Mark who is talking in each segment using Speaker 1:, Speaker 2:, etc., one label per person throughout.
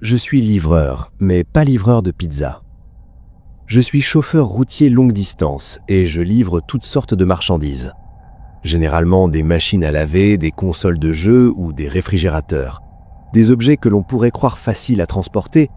Speaker 1: Je suis livreur, mais pas livreur de pizza. Je suis chauffeur routier longue distance et je livre toutes sortes de marchandises. Généralement des machines à laver, des consoles de jeux ou des réfrigérateurs. Des objets que l'on pourrait croire faciles à transporter,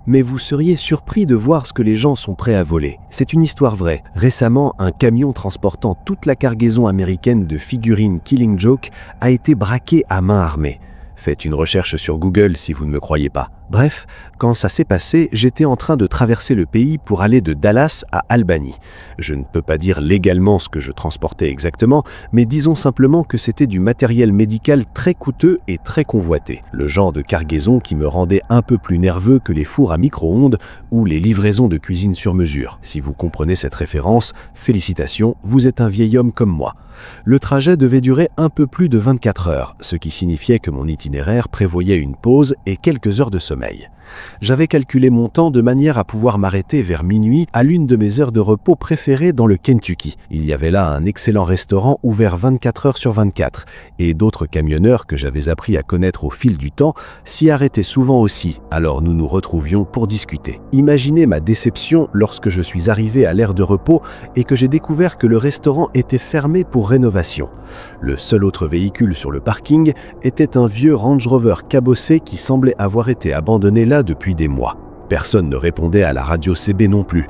Speaker 1: mais vous seriez surpris de voir ce que les gens sont prêts à voler. C'est une histoire vraie. Récemment, un camion transportant toute la cargaison américaine de figurines Killing Joke a été braqué à main armée. Faites une recherche sur Google si vous ne me croyez pas. Bref, quand ça s'est passé, j'étais en train de traverser le pays pour aller de Dallas à Albany. Je ne peux pas dire légalement ce que je transportais exactement, mais disons simplement que c'était du matériel médical très coûteux et très convoité. Le genre de cargaison qui me rendait un peu plus nerveux que les fours à micro-ondes ou les livraisons de cuisine sur mesure. Si vous comprenez cette référence, félicitations, vous êtes un vieil homme comme moi. Le trajet devait durer un peu plus de 24 heures, ce qui signifiait que mon itinéraire prévoyait une pause et quelques heures de sommeil. J'avais calculé mon temps de manière à pouvoir m'arrêter vers minuit à l'une de mes heures de repos préférées dans le Kentucky. Il y avait là un excellent restaurant ouvert 24 heures sur 24 et d'autres camionneurs que j'avais appris à connaître au fil du temps s'y arrêtaient souvent aussi, alors nous nous retrouvions pour discuter. Imaginez ma déception lorsque je suis arrivé à l'aire de repos et que j'ai découvert que le restaurant était fermé pour rénovation. Le seul autre véhicule sur le parking était un vieux Range Rover cabossé qui semblait avoir été abandonné là depuis des mois. Personne ne répondait à la radio CB non plus.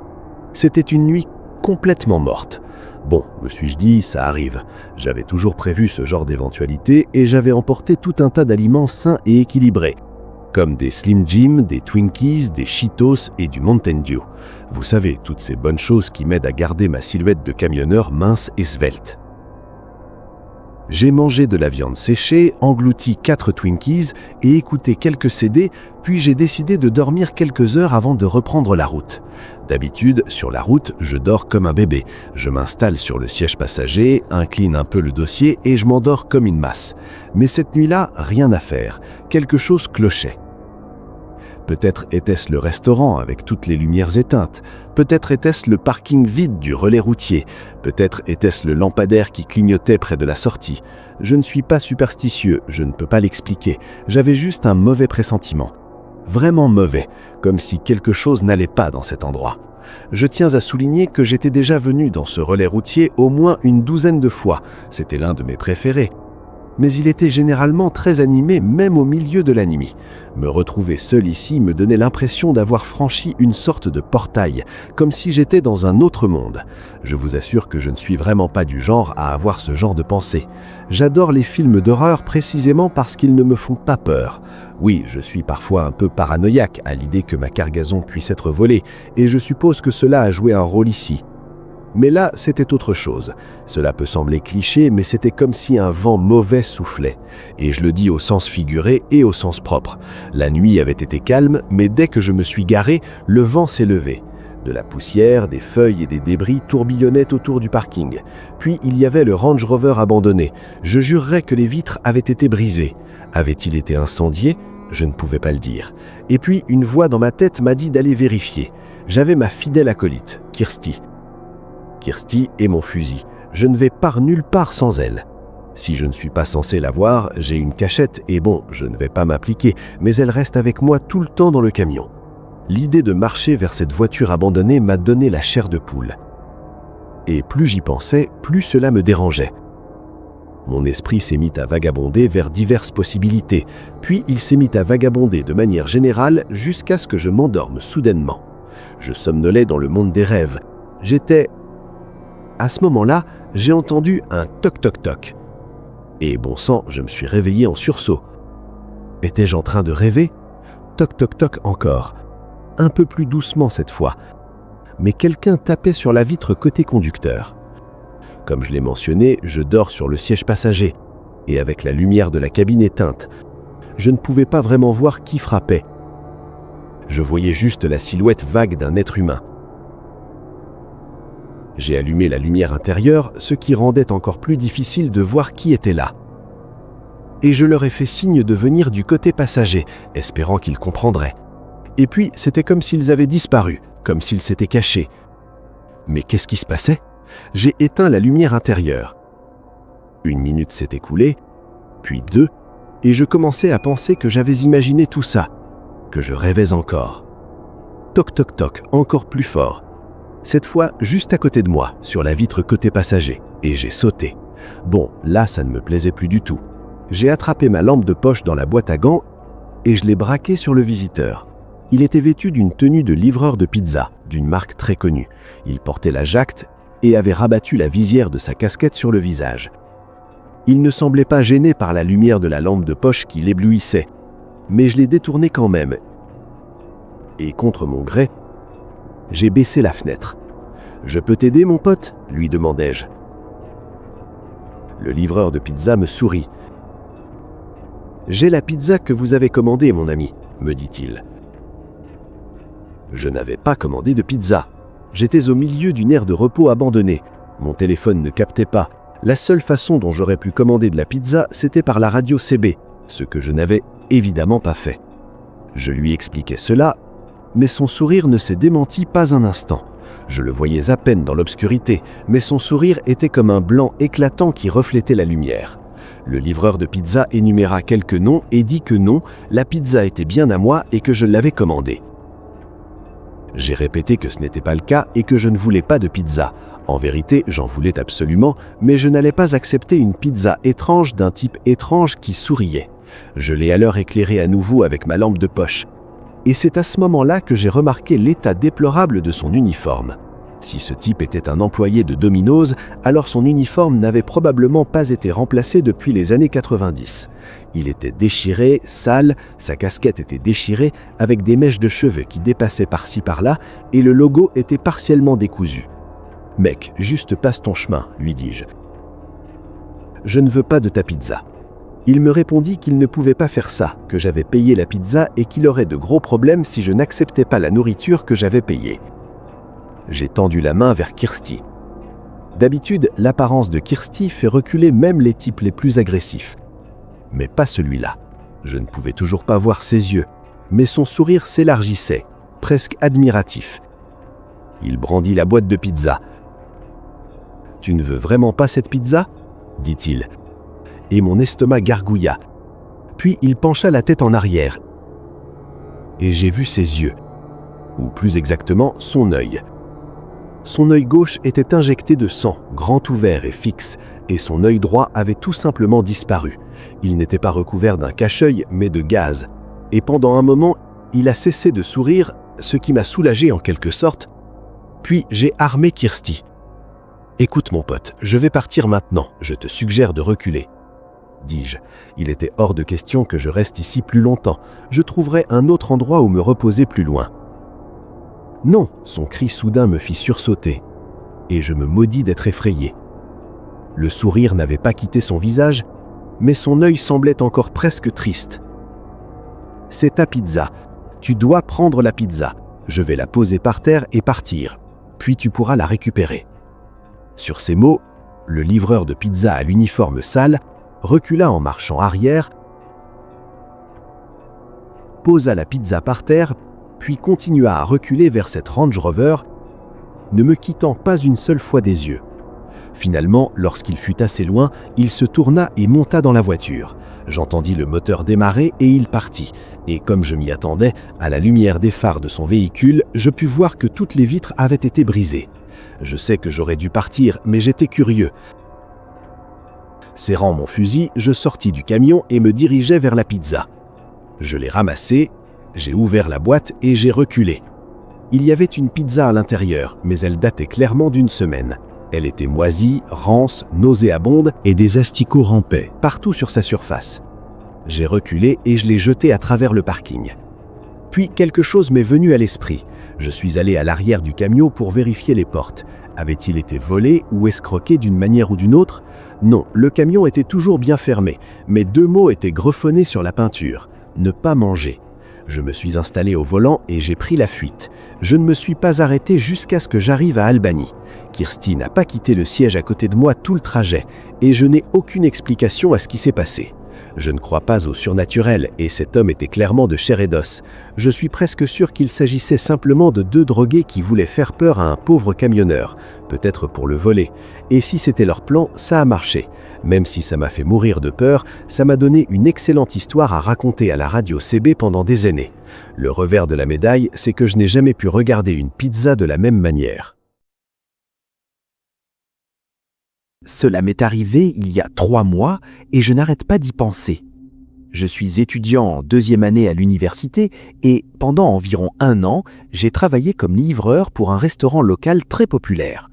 Speaker 1: C'était une nuit complètement morte. Bon, me suis-je dit, ça arrive. J'avais toujours prévu ce genre d'éventualité et j'avais emporté tout un tas d'aliments sains et équilibrés, comme des Slim Jim, des Twinkies, des Cheetos et du Mountain Dew. Vous savez, toutes ces bonnes choses qui m'aident à garder ma silhouette de camionneur mince et svelte. J'ai mangé de la viande séchée, englouti 4 Twinkies et écouté quelques CD, puis j'ai décidé de dormir quelques heures avant de reprendre la route. D'habitude, sur la route, je dors comme un bébé. Je m'installe sur le siège passager, incline un peu le dossier et je m'endors comme une masse. Mais cette nuit-là, rien à faire. Quelque chose clochait. Peut-être était-ce le restaurant avec toutes les lumières éteintes. Peut-être était-ce le parking vide du relais routier. Peut-être était-ce le lampadaire qui clignotait près de la sortie. Je ne suis pas superstitieux, je ne peux pas l'expliquer. J'avais juste un mauvais pressentiment. Vraiment mauvais, comme si quelque chose n'allait pas dans cet endroit. Je tiens à souligner que j'étais déjà venu dans ce relais routier au moins une douzaine de fois. C'était l'un de mes préférés. Mais il était généralement très animé même au milieu de la nuit. Me retrouver seul ici me donnait l'impression d'avoir franchi une sorte de portail, comme si j'étais dans un autre monde. Je vous assure que je ne suis vraiment pas du genre à avoir ce genre de pensée. J'adore les films d'horreur précisément parce qu'ils ne me font pas peur. Oui, je suis parfois un peu paranoïaque à l'idée que ma cargaison puisse être volée, et je suppose que cela a joué un rôle ici. Mais là, c'était autre chose. Cela peut sembler cliché, mais c'était comme si un vent mauvais soufflait. Et je le dis au sens figuré et au sens propre. La nuit avait été calme, mais dès que je me suis garé, le vent s'est levé. De la poussière, des feuilles et des débris tourbillonnaient autour du parking. Puis il y avait le Range Rover abandonné. Je jurerais que les vitres avaient été brisées. Avait-il été incendié ? Je ne pouvais pas le dire. Et puis une voix dans ma tête m'a dit d'aller vérifier. J'avais ma fidèle acolyte, Kirsty et mon fusil. Je ne vais par nulle part sans elle. Si je ne suis pas censé l'avoir, j'ai une cachette et bon, je ne vais pas m'appliquer, mais elle reste avec moi tout le temps dans le camion. L'idée de marcher vers cette voiture abandonnée m'a donné la chair de poule. Et plus j'y pensais, plus cela me dérangeait. Mon esprit s'est mis à vagabonder vers diverses possibilités, puis il s'est mis à vagabonder de manière générale jusqu'à ce que je m'endorme soudainement. Je somnolais dans le monde des rêves. À ce moment-là, j'ai entendu un toc-toc-toc. Et bon sang, je me suis réveillé en sursaut. Étais-je en train de rêver ? Toc-toc-toc encore. Un peu plus doucement cette fois. Mais quelqu'un tapait sur la vitre côté conducteur. Comme je l'ai mentionné, je dors sur le siège passager. Et avec la lumière de la cabine éteinte, je ne pouvais pas vraiment voir qui frappait. Je voyais juste la silhouette vague d'un être humain. J'ai allumé la lumière intérieure, ce qui rendait encore plus difficile de voir qui était là. Et je leur ai fait signe de venir du côté passager, espérant qu'ils comprendraient. Et puis, c'était comme s'ils avaient disparu, comme s'ils s'étaient cachés. Mais qu'est-ce qui se passait ? J'ai éteint la lumière intérieure. 1 minute s'est écoulée, puis 2, et je commençais à penser que j'avais imaginé tout ça. que je rêvais encore. Toc toc toc, encore plus fort. Cette fois, juste à côté de moi, sur la vitre côté passager, et j'ai sauté. Bon, là, ça ne me plaisait plus du tout. J'ai attrapé ma lampe de poche dans la boîte à gants et je l'ai braquée sur le visiteur. Il était vêtu d'une tenue de livreur de pizza, d'une marque très connue. Il portait la jacte et avait rabattu la visière de sa casquette sur le visage. Il ne semblait pas gêné par la lumière de la lampe de poche qui l'éblouissait, mais je l'ai détourné quand même. Et contre mon gré, j'ai baissé la fenêtre. « Je peux t'aider, mon pote ?» lui demandai-je. Le livreur de pizza me sourit. « J'ai la pizza que vous avez commandée, mon ami, » me dit-il. Je n'avais pas commandé de pizza. J'étais au milieu d'une aire de repos abandonnée. Mon téléphone ne captait pas. La seule façon dont j'aurais pu commander de la pizza, c'était par la radio CB, ce que je n'avais évidemment pas fait. Je lui expliquai cela, mais son sourire ne s'est démenti pas un instant. Je le voyais à peine dans l'obscurité, mais son sourire était comme un blanc éclatant qui reflétait la lumière. Le livreur de pizza énuméra quelques noms et dit que non, la pizza était bien à moi et que je l'avais commandée. J'ai répété que ce n'était pas le cas et que je ne voulais pas de pizza. En vérité, j'en voulais absolument, mais je n'allais pas accepter une pizza étrange d'un type étrange qui souriait. Je l'ai alors éclairé à nouveau avec ma lampe de poche. Et c'est à ce moment-là que j'ai remarqué l'état déplorable de son uniforme. Si ce type était un employé de Domino's, alors son uniforme n'avait probablement pas été remplacé depuis les années 90. Il était déchiré, sale, sa casquette était déchirée avec des mèches de cheveux qui dépassaient par-ci par-là et le logo était partiellement décousu. « Mec, juste passe ton chemin, » lui dis-je. « Je ne veux pas de ta pizza. » Il me répondit qu'il ne pouvait pas faire ça, que j'avais payé la pizza et qu'il aurait de gros problèmes si je n'acceptais pas la nourriture que j'avais payée. J'ai tendu la main vers Kirsty. D'habitude, l'apparence de Kirsty fait reculer même les types les plus agressifs. Mais pas celui-là. Je ne pouvais toujours pas voir ses yeux, mais son sourire s'élargissait, presque admiratif. Il brandit la boîte de pizza. « Tu ne veux vraiment pas cette pizza ?» dit-il. Et mon estomac gargouilla. Puis il pencha la tête en arrière. Et j'ai vu ses yeux, ou plus exactement son œil. Son œil gauche était injecté de sang, grand ouvert et fixe, et son œil droit avait tout simplement disparu. Il n'était pas recouvert d'un cache-œil, mais de gaz. Et pendant un moment, il a cessé de sourire, ce qui m'a soulagé en quelque sorte. Puis j'ai armé Kirsty. « Écoute mon pote, je vais partir maintenant, je te suggère de reculer. » dis-je. Il était hors de question que je reste ici plus longtemps. Je trouverai un autre endroit où me reposer plus loin. Non, son cri soudain me fit sursauter, et je me maudis d'être effrayé. Le sourire n'avait pas quitté son visage, mais son œil semblait encore presque triste. « C'est ta pizza. Tu dois prendre la pizza. Je vais la poser par terre et partir. Puis tu pourras la récupérer. » Sur ces mots, le livreur de pizza à l'uniforme sale recula en marchant arrière, posa la pizza par terre, puis continua à reculer vers cette Range Rover, ne me quittant pas une seule fois des yeux. Finalement, lorsqu'il fut assez loin, il se tourna et monta dans la voiture. J'entendis le moteur démarrer et il partit. Et comme je m'y attendais, à la lumière des phares de son véhicule, je pus voir que toutes les vitres avaient été brisées. Je sais que j'aurais dû partir, mais j'étais curieux. Serrant mon fusil, je sortis du camion et me dirigeai vers la pizza. Je l'ai ramassée, j'ai ouvert la boîte et j'ai reculé. Il y avait une pizza à l'intérieur, mais elle datait clairement d'une semaine. Elle était moisie, rance, nauséabonde et des asticots rampaient partout sur sa surface. J'ai reculé et je l'ai jetée à travers le parking. Puis quelque chose m'est venu à l'esprit. Je suis allé à l'arrière du camion pour vérifier les portes. Avait-il été volé ou escroqué d'une manière ou d'une autre? Non, le camion était toujours bien fermé, mais deux mots étaient greffonnés sur la peinture. Ne pas manger. Je me suis installé au volant et j'ai pris la fuite. Je ne me suis pas arrêté jusqu'à ce que j'arrive à Albany. Kirsty n'a pas quitté le siège à côté de moi tout le trajet et je n'ai aucune explication à ce qui s'est passé. Je ne crois pas au surnaturel et cet homme était clairement de chair et d'os. Je suis presque sûr qu'il s'agissait simplement de deux drogués qui voulaient faire peur à un pauvre camionneur, peut-être pour le voler. Et si c'était leur plan, ça a marché. Même si ça m'a fait mourir de peur, ça m'a donné une excellente histoire à raconter à la radio CB pendant des années. Le revers de la médaille, c'est que je n'ai jamais pu regarder une pizza de la même manière.
Speaker 2: Cela m'est arrivé il y a 3 mois et je n'arrête pas d'y penser. Je suis étudiant en 2e année à l'université et pendant environ 1 an, j'ai travaillé comme livreur pour un restaurant local très populaire.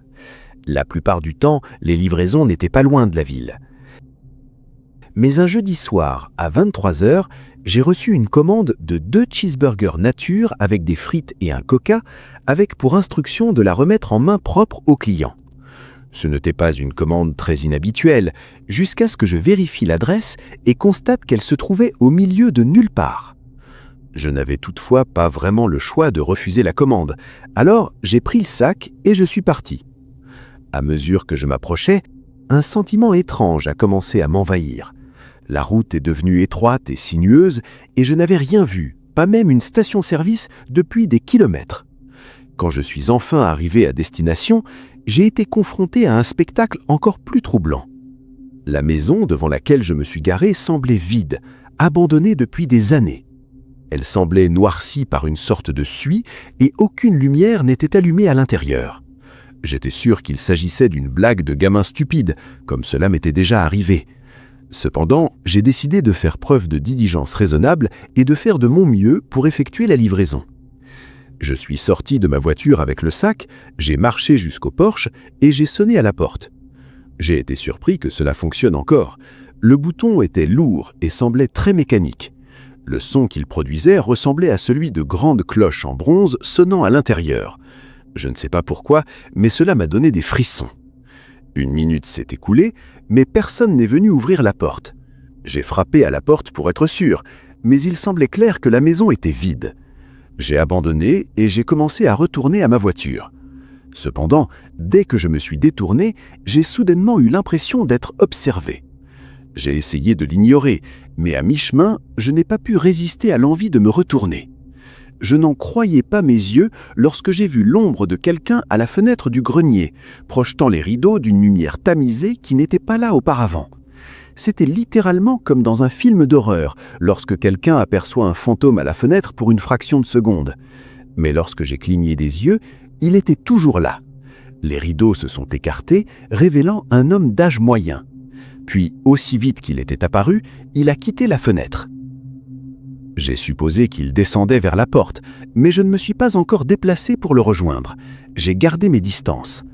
Speaker 2: La plupart du temps, les livraisons n'étaient pas loin de la ville. Mais un jeudi soir, à 23h, j'ai reçu une commande de 2 cheeseburgers nature avec des frites et un coca, avec pour instruction de la remettre en main propre au client. Ce n'était pas une commande très inhabituelle, jusqu'à ce que je vérifie l'adresse et constate qu'elle se trouvait au milieu de nulle part. Je n'avais toutefois pas vraiment le choix de refuser la commande, alors j'ai pris le sac et je suis parti. À mesure que je m'approchais, un sentiment étrange a commencé à m'envahir. La route est devenue étroite et sinueuse et je n'avais rien vu, pas même une station-service depuis des kilomètres. Quand je suis enfin arrivé à destination, j'ai été confronté à un spectacle encore plus troublant. La maison devant laquelle je me suis garé semblait vide, abandonnée depuis des années. Elle semblait noircie par une sorte de suie et aucune lumière n'était allumée à l'intérieur. J'étais sûr qu'il s'agissait d'une blague de gamin stupide, comme cela m'était déjà arrivé. Cependant, j'ai décidé de faire preuve de diligence raisonnable et de faire de mon mieux pour effectuer la livraison. Je suis sorti de ma voiture avec le sac, j'ai marché jusqu'au porche et j'ai sonné à la porte. J'ai été surpris que cela fonctionne encore. Le bouton était lourd et semblait très mécanique. Le son qu'il produisait ressemblait à celui de grandes cloches en bronze sonnant à l'intérieur. Je ne sais pas pourquoi, mais cela m'a donné des frissons. 1 minute s'est écoulée, mais personne n'est venu ouvrir la porte. J'ai frappé à la porte pour être sûr, mais il semblait clair que la maison était vide. J'ai abandonné et j'ai commencé à retourner à ma voiture. Cependant, dès que je me suis détourné, j'ai soudainement eu l'impression d'être observé. J'ai essayé de l'ignorer, mais à mi-chemin, je n'ai pas pu résister à l'envie de me retourner. Je n'en croyais pas mes yeux lorsque j'ai vu l'ombre de quelqu'un à la fenêtre du grenier, projetant les rideaux d'une lumière tamisée qui n'était pas là auparavant. C'était littéralement comme dans un film d'horreur, lorsque quelqu'un aperçoit un fantôme à la fenêtre pour une fraction de seconde. Mais lorsque j'ai cligné des yeux, il était toujours là. Les rideaux se sont écartés, révélant un homme d'âge moyen. Puis, aussi vite qu'il était apparu, il a quitté la fenêtre. J'ai supposé qu'il descendait vers la porte, mais je ne me suis pas encore déplacé pour le rejoindre. J'ai gardé mes distances.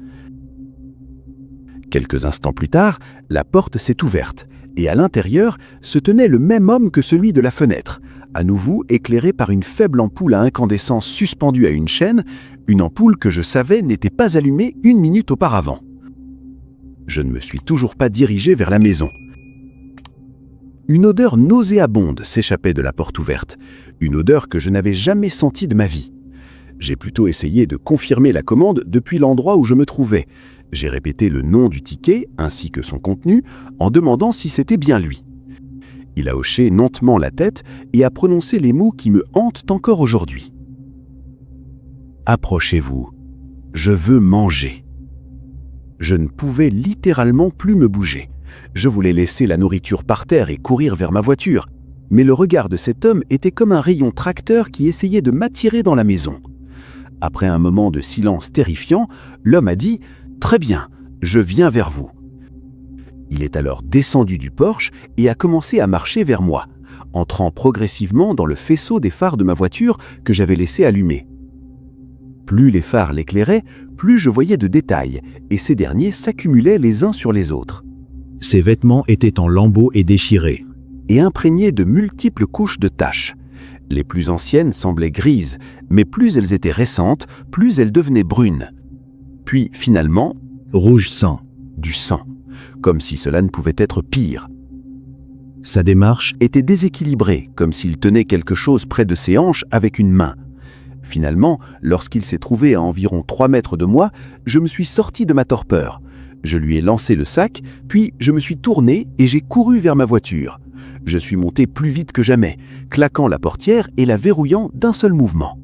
Speaker 2: Quelques instants plus tard, la porte s'est ouverte, et à l'intérieur se tenait le même homme que celui de la fenêtre, à nouveau éclairé par une faible ampoule à incandescence suspendue à une chaîne, une ampoule que je savais n'était pas allumée 1 minute auparavant. Je ne me suis toujours pas dirigé vers la maison. Une odeur nauséabonde s'échappait de la porte ouverte, une odeur que je n'avais jamais sentie de ma vie. J'ai plutôt essayé de confirmer la commande depuis l'endroit où je me trouvais. J'ai répété le nom du ticket ainsi que son contenu en demandant si c'était bien lui. Il a hoché lentement la tête et a prononcé les mots qui me hantent encore aujourd'hui. « Approchez-vous, je veux manger. » Je ne pouvais littéralement plus me bouger. Je voulais laisser la nourriture par terre et courir vers ma voiture, mais le regard de cet homme était comme un rayon tracteur qui essayait de m'attirer dans la maison. Après un moment de silence terrifiant, l'homme a dit « Très bien, je viens vers vous ». Il est alors descendu du porche et a commencé à marcher vers moi, entrant progressivement dans le faisceau des phares de ma voiture que j'avais laissé allumer. Plus les phares l'éclairaient, plus je voyais de détails, et ces derniers s'accumulaient les uns sur les autres.
Speaker 3: Ses vêtements étaient en lambeaux et déchirés,
Speaker 2: et imprégnés de multiples couches de taches. Les plus anciennes semblaient grises, mais plus elles étaient récentes, plus elles devenaient brunes. Puis, finalement,
Speaker 3: rouge sang.
Speaker 2: Du sang, comme si cela ne pouvait être pire.
Speaker 3: Sa démarche
Speaker 2: était déséquilibrée, comme s'il tenait quelque chose près de ses hanches avec une main. Finalement, lorsqu'il s'est trouvé à environ 3 mètres de moi, je me suis sorti de ma torpeur. Je lui ai lancé le sac, puis je me suis tourné et j'ai couru vers ma voiture. Je suis monté plus vite que jamais, claquant la portière et la verrouillant d'un seul mouvement.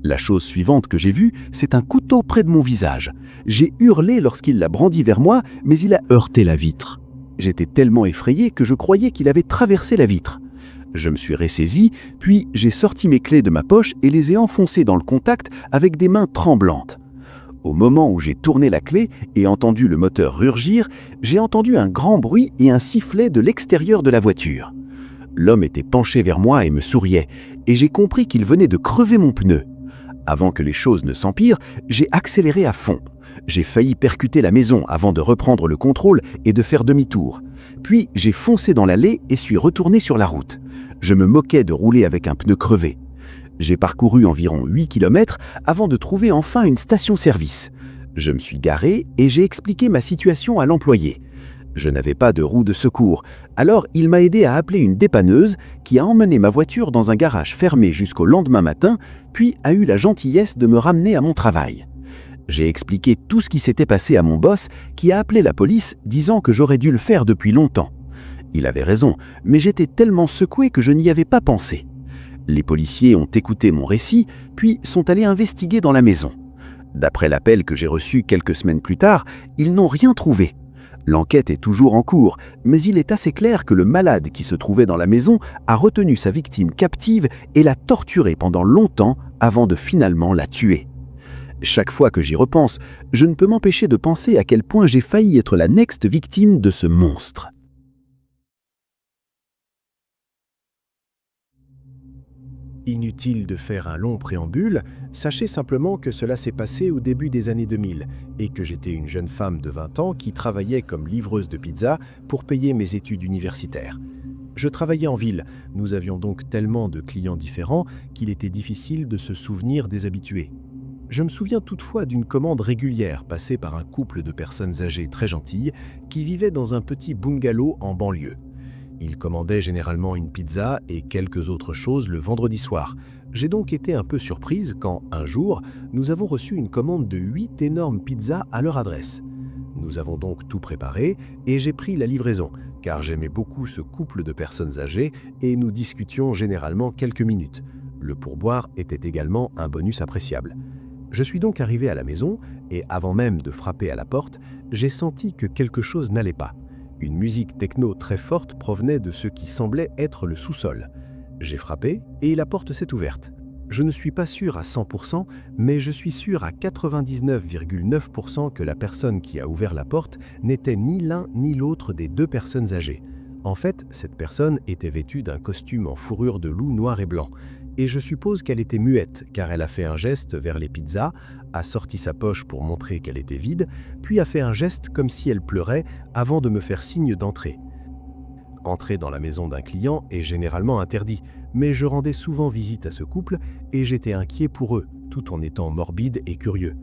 Speaker 2: La chose suivante que j'ai vue, c'est un couteau près de mon visage. J'ai hurlé lorsqu'il l'a brandi vers moi, mais il a
Speaker 3: Heurté la vitre.
Speaker 2: J'étais tellement effrayé que je croyais qu'il avait traversé la vitre. Je me suis ressaisi, puis j'ai sorti mes clés de ma poche et les ai enfoncées dans le contact avec des mains tremblantes. Au moment où j'ai tourné la clé et entendu le moteur rugir, j'ai entendu un grand bruit et un sifflet de l'extérieur de la voiture. L'homme était penché vers moi et me souriait, et j'ai compris qu'il venait de crever mon pneu. Avant que les choses ne s'empirent, j'ai accéléré à fond. J'ai failli percuter la maison avant de reprendre le contrôle et de faire demi-tour. Puis j'ai foncé dans l'allée et suis retourné sur la route. Je me moquais de rouler avec un pneu crevé. J'ai parcouru environ 8 km avant de trouver enfin une station-service. Je me suis garé et j'ai expliqué ma situation à l'employé. Je n'avais pas de roue de secours, alors il m'a aidé à appeler une dépanneuse qui a emmené ma voiture dans un garage fermé jusqu'au lendemain matin, puis a eu la gentillesse de me ramener à mon travail. J'ai expliqué tout ce qui s'était passé à mon boss qui a appelé la police disant que j'aurais dû le faire depuis longtemps. Il avait raison, mais j'étais tellement secoué que je n'y avais pas pensé. Les policiers ont écouté mon récit, puis sont allés investiguer dans la maison. D'après l'appel que j'ai reçu quelques semaines plus tard, ils n'ont rien trouvé. L'enquête est toujours en cours, mais il est assez clair que le malade qui se trouvait dans la maison a retenu sa victime captive et l'a torturée pendant longtemps avant de finalement la tuer. Chaque fois que j'y repense, je ne peux m'empêcher de penser à quel point j'ai failli être la next victime de ce monstre.
Speaker 4: Inutile de faire un long préambule, sachez simplement que cela s'est passé au début des années 2000 et que j'étais une jeune femme de 20 ans qui travaillait comme livreuse de pizza pour payer mes études universitaires. Je travaillais en ville, nous avions donc tellement de clients différents qu'il était difficile de se souvenir des habitués. Je me souviens toutefois d'une commande régulière passée par un couple de personnes âgées très gentilles qui vivaient dans un petit bungalow en banlieue. Ils commandaient généralement une pizza et quelques autres choses le vendredi soir. J'ai donc été un peu surprise quand, un jour, nous avons reçu une commande de 8 énormes pizzas à leur adresse. Nous avons donc tout préparé et j'ai pris la livraison, car j'aimais beaucoup ce couple de personnes âgées et nous discutions généralement quelques minutes. Le pourboire était également un bonus appréciable. Je suis donc arrivé à la maison et avant même de frapper à la porte, j'ai senti que quelque chose n'allait pas. Une musique techno très forte provenait de ce qui semblait être le sous-sol. J'ai frappé et la porte s'est ouverte. Je ne suis pas sûr à 100%, mais je suis sûr à 99,9% que la personne qui a ouvert la porte n'était ni l'un ni l'autre des deux personnes âgées. En fait, cette personne était vêtue d'un costume en fourrure de loup noir et blanc. Et je suppose qu'elle était muette, car elle a fait un geste vers les pizzas, a sorti sa poche pour montrer qu'elle était vide, puis a fait un geste comme si elle pleurait avant de me faire signe d'entrer. Entrer dans la maison d'un client est généralement interdit, mais je rendais souvent visite à ce couple et j'étais inquiet pour eux, tout en étant morbide et curieux.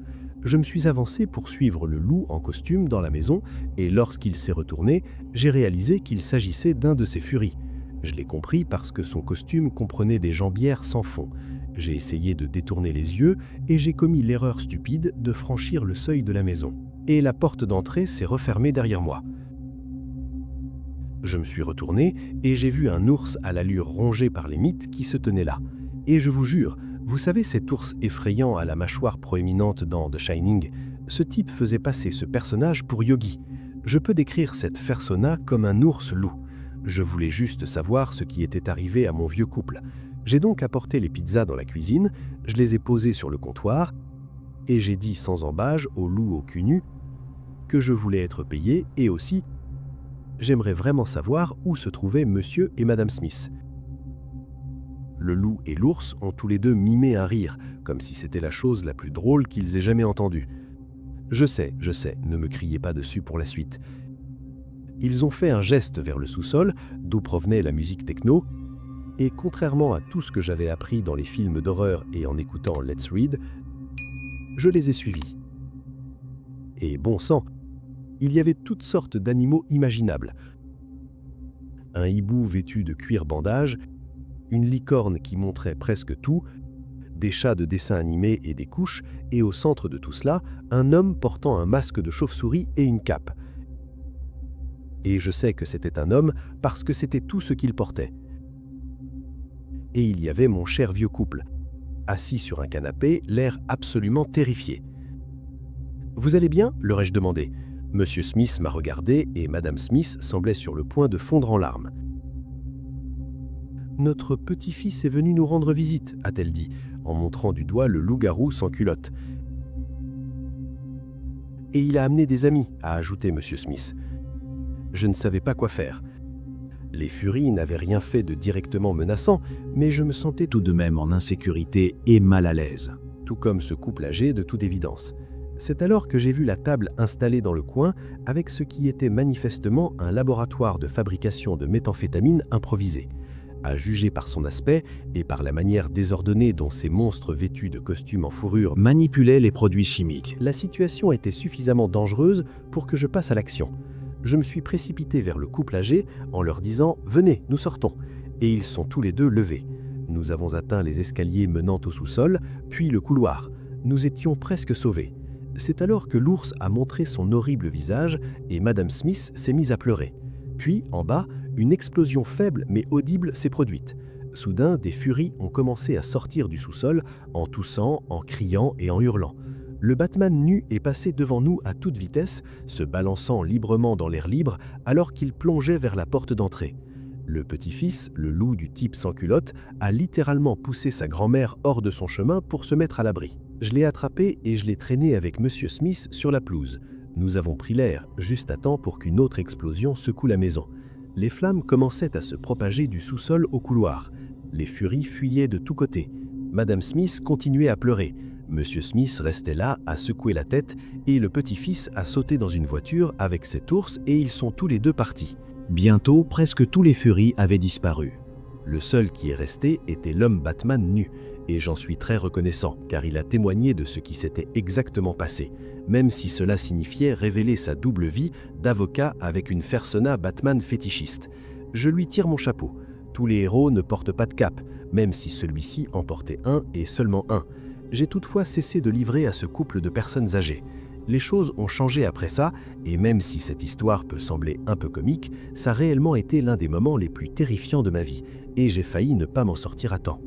Speaker 4: Je me suis avancé pour suivre le loup en costume dans la maison et lorsqu'il s'est retourné, j'ai réalisé qu'il s'agissait d'un de ses furies. Je l'ai compris parce que son costume comprenait des jambières sans fond. J'ai essayé de détourner les yeux et j'ai commis l'erreur stupide de franchir le seuil de la maison. Et la porte d'entrée s'est refermée derrière moi. Je me suis retourné et j'ai vu un ours à l'allure rongée par les mythes qui se tenait là. Et je vous jure, vous savez cet ours effrayant à la mâchoire proéminente dans The Shining, ce type faisait passer ce personnage pour Yogi. Je peux décrire cette persona comme un ours loup. Je voulais juste savoir ce qui était arrivé à mon vieux couple. J'ai donc apporté les pizzas dans la cuisine, je les ai posées sur le comptoir et j'ai dit sans embâge au loup au cul nu que je voulais être payé et aussi j'aimerais vraiment savoir où se trouvaient Monsieur et Madame Smith. Le loup et l'ours ont tous les deux mimé un rire, comme si c'était la chose la plus drôle qu'ils aient jamais entendue. Je sais, ne me criez pas dessus pour la suite. Ils ont fait un geste vers le sous-sol, d'où provenait la musique techno, et contrairement à tout ce que j'avais appris dans les films d'horreur et en écoutant Let's Read, je les ai suivis. Et bon sang, il y avait toutes sortes d'animaux imaginables. Un hibou vêtu de cuir bandage, une licorne qui montrait presque tout, des chats de dessin animé et des couches, et au centre de tout cela, un homme portant un masque de chauve-souris et une cape. Et je sais que c'était un homme parce que c'était tout ce qu'il portait. Et il y avait mon cher vieux couple, assis sur un canapé, l'air absolument terrifié. « Vous allez bien ?» leur ai-je demandé. Monsieur Smith m'a regardé et Madame Smith semblait sur le point de fondre en larmes. « Notre petit-fils est venu nous rendre visite, a-t-elle dit, en montrant du doigt le loup-garou sans culotte. « Et il a amené des amis, a ajouté Monsieur Smith. Je ne savais pas quoi faire. Les furies n'avaient rien fait de directement menaçant, mais je me sentais
Speaker 3: Tout de même en insécurité et mal à l'aise.
Speaker 4: tout comme ce couple âgé de toute évidence. C'est alors que j'ai vu la table installée dans le coin avec ce qui était manifestement un laboratoire de fabrication de méthamphétamine improvisé. À juger par son aspect et par la manière désordonnée dont ces monstres vêtus de costumes en fourrure,
Speaker 3: Manipulait les produits chimiques.
Speaker 4: la situation était suffisamment dangereuse pour que je passe à l'action. Je me suis précipité vers le couple âgé en leur disant « Venez, nous sortons ». Et ils sont tous les deux levés. Nous avons atteint les escaliers menant au sous-sol, puis le couloir. Nous étions presque sauvés. C'est alors que l'ours a montré son horrible visage et Madame Smith s'est mise à pleurer. Puis, en bas, une explosion faible mais audible s'est produite. Soudain, des furies ont commencé à sortir du sous-sol en toussant, en criant et en hurlant. Le Batman nu est passé devant nous à toute vitesse, se balançant librement dans l'air libre alors qu'il plongeait vers la porte d'entrée. Le petit-fils, le loup du type sans culotte, a littéralement poussé sa grand-mère hors de son chemin pour se mettre à l'abri. Je l'ai attrapé et je l'ai traîné avec Monsieur Smith sur la pelouse. Nous avons pris l'air, juste à temps pour qu'une autre explosion secoue la maison. Les flammes commençaient à se propager du sous-sol au couloir. Les furies fuyaient de tous côtés. Madame Smith continuait à pleurer. Monsieur Smith restait là, à secouer la tête, et le petit-fils a sauté dans une voiture avec cet ours et ils sont tous les deux partis.
Speaker 3: Bientôt, presque tous les furies avaient disparu.
Speaker 4: Le seul qui est resté était l'homme Batman nu, et j'en suis très reconnaissant, car il a témoigné de ce qui s'était exactement passé, même si cela signifiait révéler sa double vie d'avocat avec une persona Batman fétichiste. Je lui tire mon chapeau. Tous les héros ne portent pas de cape, même si celui-ci en portait un et seulement un. J'ai toutefois cessé de livrer à ce couple de personnes âgées. Les choses ont changé après ça, et même si cette histoire peut sembler un peu comique, ça a réellement été l'un des moments les plus terrifiants de ma vie, et j'ai failli ne pas m'en sortir à temps.